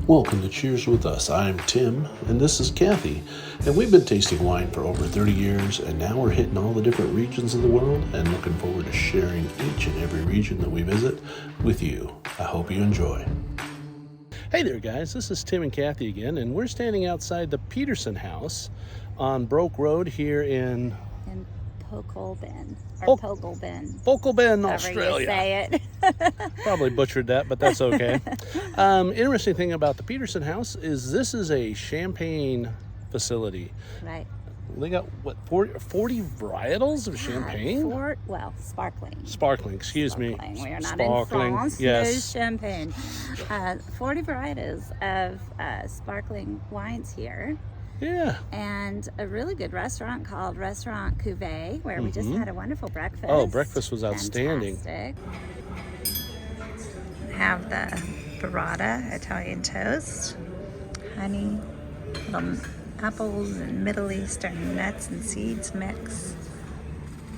Welcome to Cheers with Us. I'm Tim, and this is Kathy, and we've been tasting wine for over 30 years, and now we're hitting all the different regions of the world and looking forward to sharing each and every region that we visit with you. I hope you enjoy. Hey there, guys. This is Tim and Kathy again, and we're standing outside the Peterson House on Broke Road here in Pokelben, or Pokelben. Pokelben, Australia. Say it. Probably butchered that, but that's okay. Interesting thing about the Peterson House is this is a champagne facility. Right. They got, what, 40 varietals of champagne? Sparkling. Sparkling, excuse me. We are not Sparkling, in France. yes. No champagne. 40 varieties of sparkling wines here. Yeah. And a really good restaurant called Restaurant Cuvée, where we just had a wonderful breakfast. Oh, breakfast was outstanding. Fantastic. Have the burrata, Italian toast, honey, little apples and Middle Eastern nuts and seeds mix.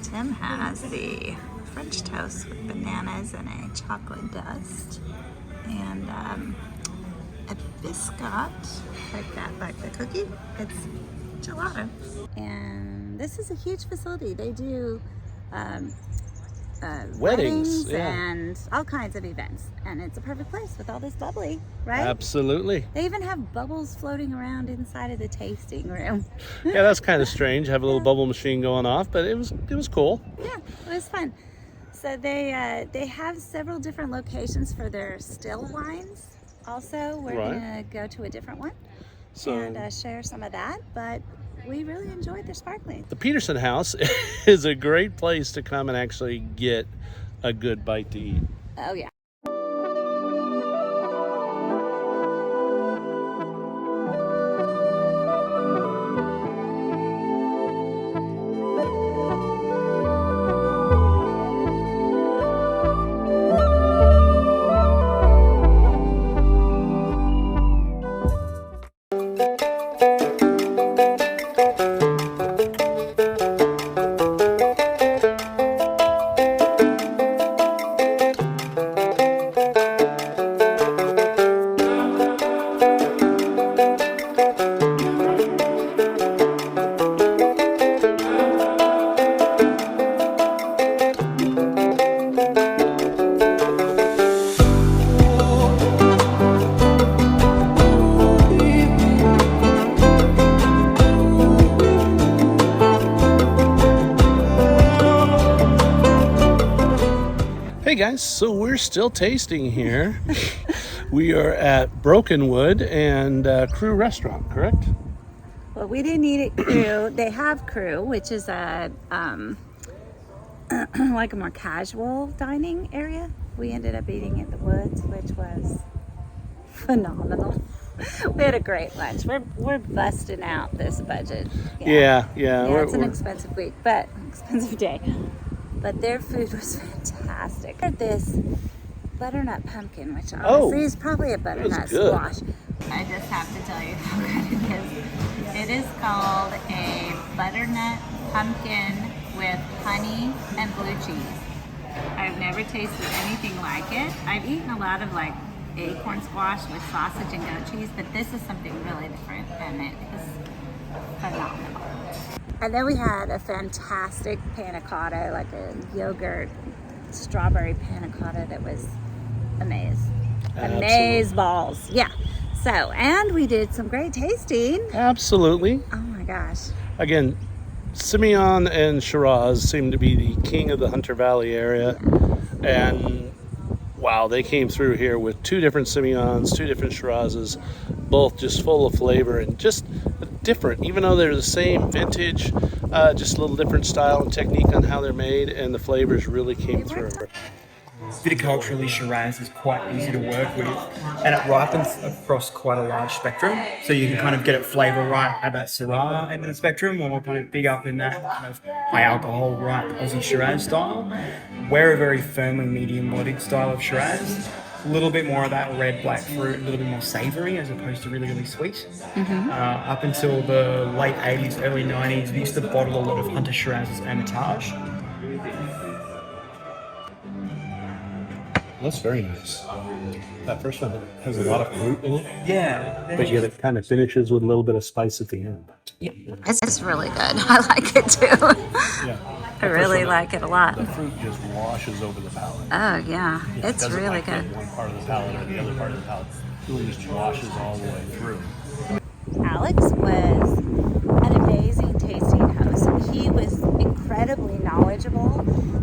Tim has the French toast with bananas and a chocolate dust, and a biscuit, like the cookie. It's gelato. And this is a huge facility. They do weddings and all kinds of events, and it's a perfect place with all this bubbly, right? Absolutely. They even have bubbles floating around inside of the tasting room. Yeah, that's kind of strange. Have a little bubble machine going off, but it was cool. Yeah, it was fun. So they have several different locations for their still wines. Also, we're gonna go to a different one and share some of that, but we really enjoyed the sparkling. The Peterson House is a great place to come and actually get a good bite to eat. Oh yeah. Hey guys, so we're still tasting here. We are at Brokenwood and Crew Restaurant, correct? Well, we didn't eat at Crew. They have Crew, which is a like a more casual dining area. We ended up eating at the Woods, which was phenomenal. We had a great lunch. We're busting out this budget. Yeah. It's an expensive week, but expensive day. But their food was fantastic. This butternut pumpkin, which honestly is probably a butternut squash. I just have to tell you how good it is. It is called a butternut pumpkin with honey and blue cheese. I've never tasted anything like it. I've eaten a lot of like acorn squash with sausage and goat cheese, but this is something really different, and it is phenomenal. And then we had a fantastic panna cotta, like a yogurt strawberry panna cotta that was amazeballs. Yeah. So, and we did some great tasting. Absolutely. Oh my gosh. Again, Simeon and Shiraz seem to be the king of the Hunter Valley area. And wow, they came through here with two different Simeons, two different Shirazes, both just full of flavor and just different, even though they're the same vintage, just a little different style and technique on how they're made, and the flavors really came through. Viticulturally, Shiraz is quite easy to work with, and it ripens across quite a large spectrum, so you can kind of get it flavour right at that Syrah end of the spectrum, or kind of big up in that kind of high alcohol, ripe Aussie Shiraz style. We're a very firmly medium-bodied style of Shiraz. A little bit more of that red black fruit, a little bit more savoury as opposed to really, really sweet. Up until the late 80s, early 90s, we used to bottle a lot of Hunter Shiraz as Hermitage. That's very nice. That first one has a lot of fruit in it, Yeah. but yet it kind of finishes with a little bit of spice at the end. It's really good. I like it too. Yeah. I really like it a lot. The fruit just washes over the palate. Oh yeah, It it's doesn't really like hit good. one part of the palate or the other part of the palate. It really just washes all the way through. Alex was an amazing tasting host. He was incredibly knowledgeable,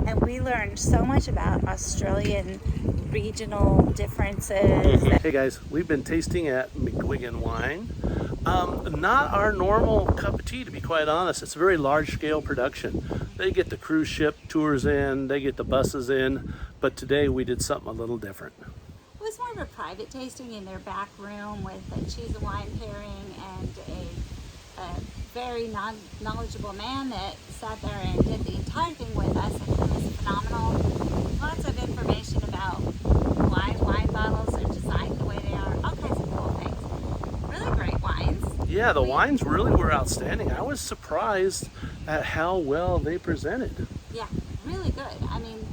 and we learned so much about Australian regional differences. Hey guys, we've been tasting at McGuigan Wine. Not our normal cup of tea, to be quite honest. It's a very large scale production. They get the cruise ship tours in, they get the buses in, but today we did something a little different. It was more of a private tasting in their back room with a cheese and wine pairing and a very knowledgeable man that sat there and did the entire thing with us, and he was phenomenal. Lots of information about why wine bottles are designed the way they are, all kinds of cool things. Really great wines. Yeah, the wines really were outstanding. I was surprised at how well they presented. Yeah, really good. I mean,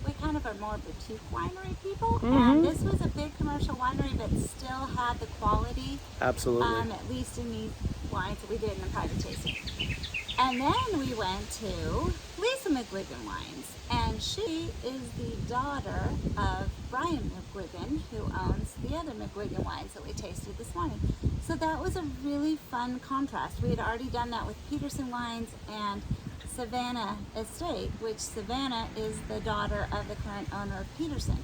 we kind of are more boutique winery people, and this was a big commercial winery, but still had the quality. Absolutely. At least in these wines that we did in the private tasting. And then we went to Lisa McGuigan Wines, and she is the daughter of Brian McGuigan, who owns the other McGuigan Wines that we tasted this morning. So that was a really fun contrast. We had already done that with Peterson Wines and Savannah Estate, which Savannah is the daughter of the current owner of Peterson.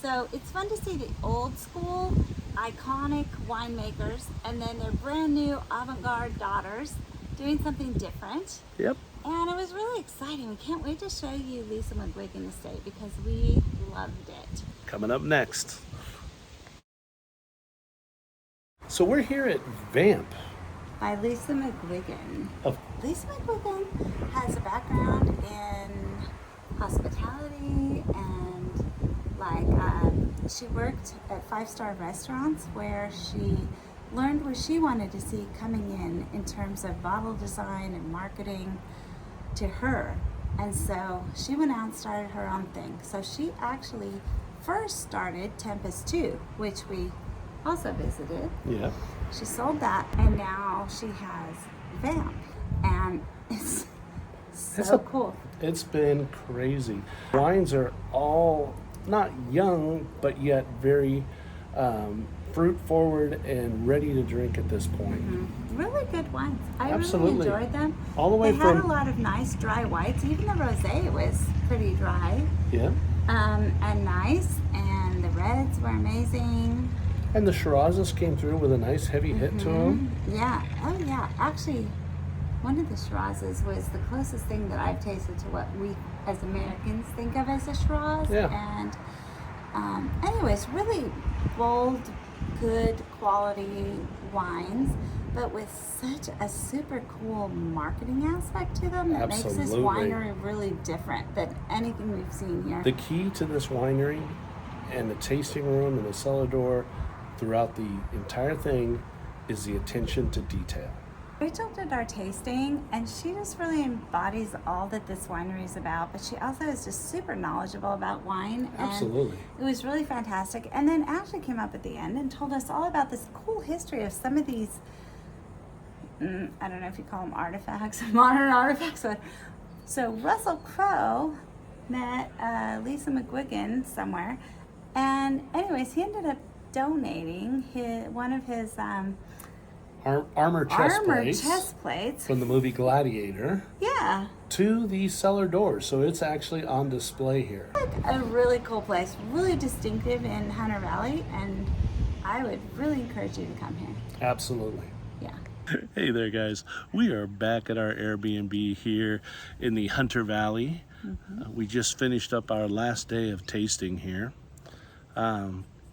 So it's fun to see the old school, iconic winemakers and then their brand new avant-garde daughters doing something different. Yep. And it was really exciting. We can't wait to show you Lisa McGuigan Estate because we loved it. Coming up next. So we're here at Vamp. By Lisa McGuigan. Of Lisa McGuigan has a background in hospitality and she worked at 5-star restaurants where she learned what she wanted to see coming in terms of bottle design and marketing to her. And so she went out and started her own thing. So she actually first started Tempest 2, which we also visited. Yeah. She sold that, and now she has Vamp, and it's so cool. It's been crazy. Wines are all not young, but yet very fruit forward and ready to drink at this point. Really good wines. I Absolutely. really enjoyed them. All the way they from had a lot of nice dry whites. Even the rosé was pretty dry. Yeah. And nice, and the reds were amazing. And the Shirazes came through with a nice heavy hit to them. Yeah. Oh yeah. Actually, one of the Shirazes was the closest thing that I've tasted to what we as Americans think of as a Shiraz. Yeah. And anyways, really bold, good quality wines, but with such a super cool marketing aspect to them that makes this Absolutely. winery really different than anything we've seen here. The key to this winery and the tasting room and the cellar door throughout the entire thing is the attention to detail. Rachel did our tasting, and she just really embodies all that this winery is about, but she also is just super knowledgeable about wine. Absolutely. And it was really fantastic. And then Ashley came up at the end and told us all about this cool history of some of these, I don't know if you call them artifacts, modern artifacts. So Russell Crowe met Lisa McGuigan somewhere, and anyways, he ended up donating one of his Armor chest chest plates from the movie Gladiator to the cellar door, so it's actually on display here. Like a really cool place, really distinctive in Hunter Valley, and I would really encourage you to come here. Absolutely. Yeah. Hey there guys, we are back at our Airbnb here in the Hunter Valley. We just finished up our last day of tasting here.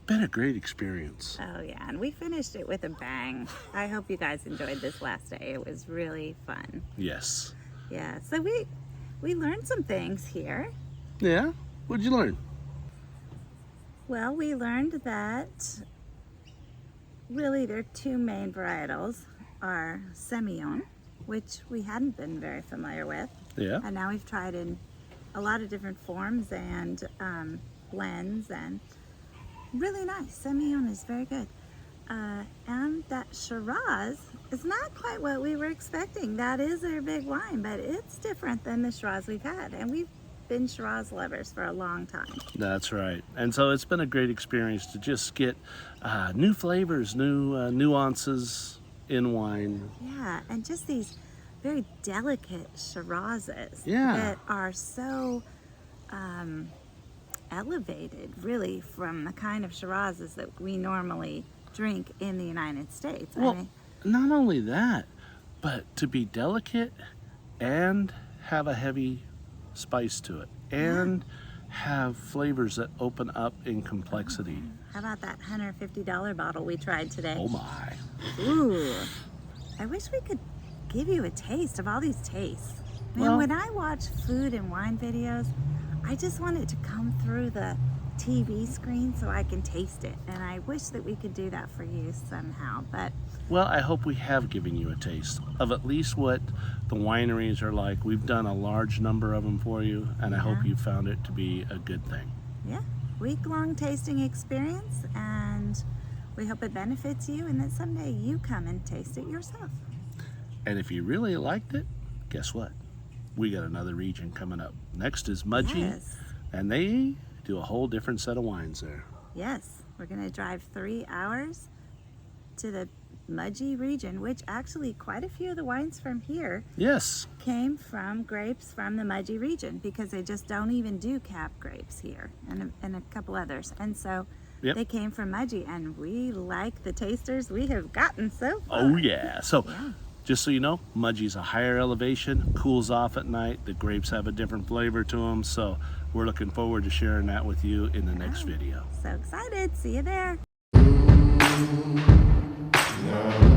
Been a great experience. Oh yeah, and we finished it with a bang. I hope you guys enjoyed this last day. It was really fun. Yes. Yeah, so we learned some things here. Yeah? What'd you learn? Well, we learned that really their two main varietals are Semillon, which we hadn't been very familiar with. Yeah. And now we've tried in a lot of different forms and blends, and really nice. Semillon is very good. And that Shiraz is not quite what we were expecting. That is their big wine, but it's different than the Shiraz we've had. And we've been Shiraz lovers for a long time. That's right. And so it's been a great experience to just get new flavors, new nuances in wine. Yeah, and just these very delicate Shirazes Yeah. that are so elevated, really, from the kind of Shirazes that we normally drink in the United States. Well, I mean, not only that, but to be delicate and have a heavy spice to it and have flavors that open up in complexity. how about that $150 bottle we tried today? Oh my. Ooh, I wish we could give you a taste of all these tastes. Man, Well- when I watch food and wine videos, I just want it to come through the TV screen so I can taste it. And I wish that we could do that for you somehow. But Well, I hope we have given you a taste of at least what the wineries are like. We've done a large number of them for you, and I hope you found it to be a good thing. yeah, week-long tasting experience, and we hope it benefits you and that someday you come and taste it yourself. And if you really liked it, guess what? We got another region coming up. Next is Mudgee, Yes. and they do a whole different set of wines there. Yes, we're going to drive 3 hours to the Mudgee region, which actually quite a few of the wines from here Yes. came from grapes from the Mudgee region, because they just don't even do cap grapes here, and a couple others. And so Yep. they came from Mudgee, and we like the tasters we have gotten so far. Oh yeah. So Yeah. just so you know, Mudgee's a higher elevation, cools off at night. The grapes have a different flavor to them. So we're looking forward to sharing that with you in the next video. So excited. See you there. No.